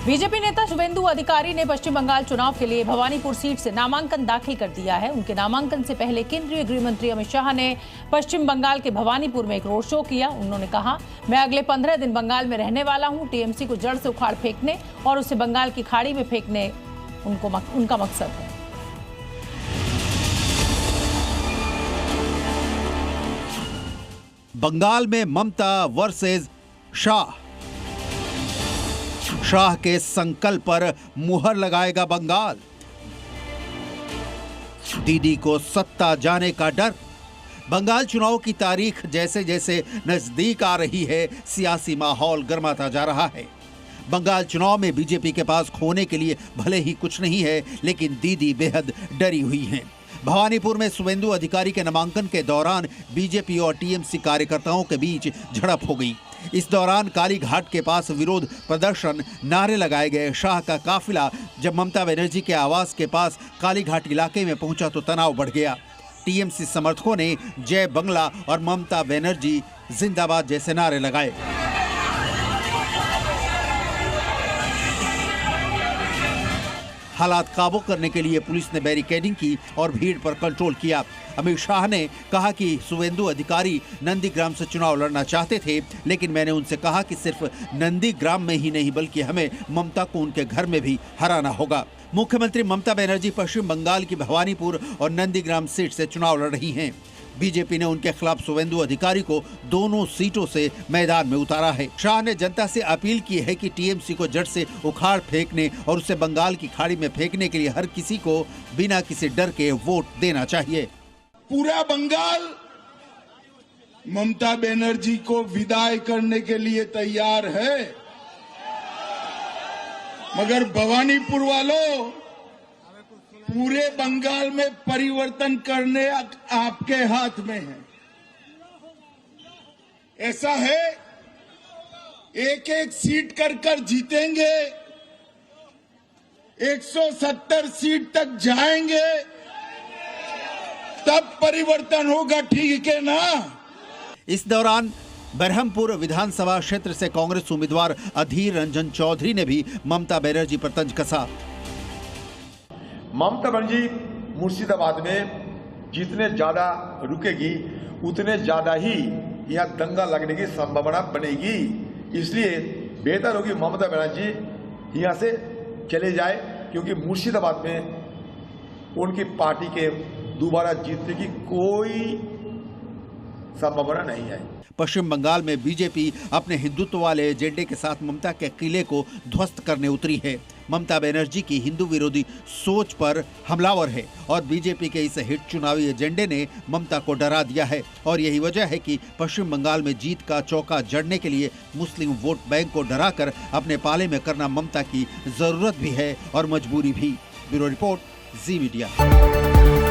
BJP नेता शुभेंदु अधिकारी ने पश्चिम बंगाल चुनाव के लिए भवानीपुर सीट से नामांकन दाखिल कर दिया है। उनके नामांकन से पहले केंद्रीय गृह मंत्री अमित शाह ने पश्चिम बंगाल के भवानीपुर में एक रोड शो किया। उन्होंने कहा, मैं अगले 15 दिन बंगाल में रहने वाला हूं। टीएमसी को जड़ से उखाड़ फेंकने और उसे बंगाल की खाड़ी में फेंकने उनका मकसद है। बंगाल में ममता वर्सेस शाह के संकल्प पर मुहर लगाएगा बंगाल। दीदी को सत्ता जाने का डर। बंगाल चुनाव की तारीख जैसे जैसे नजदीक आ रही है, सियासी माहौल गर्माता जा रहा है। बंगाल चुनाव में बीजेपी के पास खोने के लिए भले ही कुछ नहीं है, लेकिन दीदी बेहद डरी हुई हैं। भवानीपुर में शुभेंदु अधिकारी के नामांकन के दौरान बीजेपी और टीएमसी कार्यकर्ताओं के बीच झड़प हो गई। इस दौरान काली घाट के पास विरोध प्रदर्शन, नारे लगाए गए। शाह का काफिला जब ममता बनर्जी के आवास के पास काली घाट इलाके में पहुंचा तो तनाव बढ़ गया। टीएमसी समर्थकों ने जय बंगला और ममता बनर्जी जिंदाबाद जैसे नारे लगाए। हालात काबू करने के लिए पुलिस ने बैरिकेडिंग की और भीड़ पर कंट्रोल किया। अमित शाह ने कहा कि शुभेंदु अधिकारी नंदीग्राम से चुनाव लड़ना चाहते थे, लेकिन मैंने उनसे कहा कि सिर्फ नंदीग्राम में ही नहीं बल्कि हमें ममता को उनके घर में भी हराना होगा। मुख्यमंत्री ममता बनर्जी पश्चिम बंगाल की भवानीपुर और नंदीग्राम सीट से चुनाव लड़ रही हैं। बीजेपी ने उनके खिलाफ शुभेंदु अधिकारी को दोनों सीटों से मैदान में उतारा है। शाह ने जनता से अपील की है कि टीएमसी को जड़ से उखाड़ फेंकने और उसे बंगाल की खाड़ी में फेंकने के लिए हर किसी को बिना किसी डर के वोट देना चाहिए। पूरा बंगाल ममता बनर्जी को विदाई करने के लिए तैयार है, मगर भवानीपुर वालों, पूरे बंगाल में परिवर्तन करने आपके हाथ में है। ऐसा है, एक एक सीट कर जीतेंगे, 170 सीट तक जाएंगे, तब परिवर्तन होगा, ठीक है ना। इस दौरान बरहमपुर विधानसभा क्षेत्र से कांग्रेस उम्मीदवार अधीर रंजन चौधरी ने भी ममता बनर्जी पर तंज कसा। ममता बनर्जी मुर्शिदाबाद में जितने ज्यादा रुकेगी उतने ज्यादा ही यहाँ दंगा लगने की संभावना बनेगी। इसलिए बेहतर होगी ममता बनर्जी यहाँ से चले जाए, क्योंकि मुर्शिदाबाद में उनकी पार्टी के दोबारा जीतने की कोई संभावना नहीं है। पश्चिम बंगाल में बीजेपी अपने हिंदुत्व वाले एजेंडे के साथ ममता के किले को ध्वस्त करने उतरी है। ममता बनर्जी की हिंदू विरोधी सोच पर हमलावर है और बीजेपी के इस हिट चुनावी एजेंडे ने ममता को डरा दिया है। और यही वजह है कि पश्चिम बंगाल में जीत का चौका जड़ने के लिए मुस्लिम वोट बैंक को डराकर अपने पाले में करना ममता की जरूरत भी है और मजबूरी भी। ब्यूरो रिपोर्ट, जी मीडिया।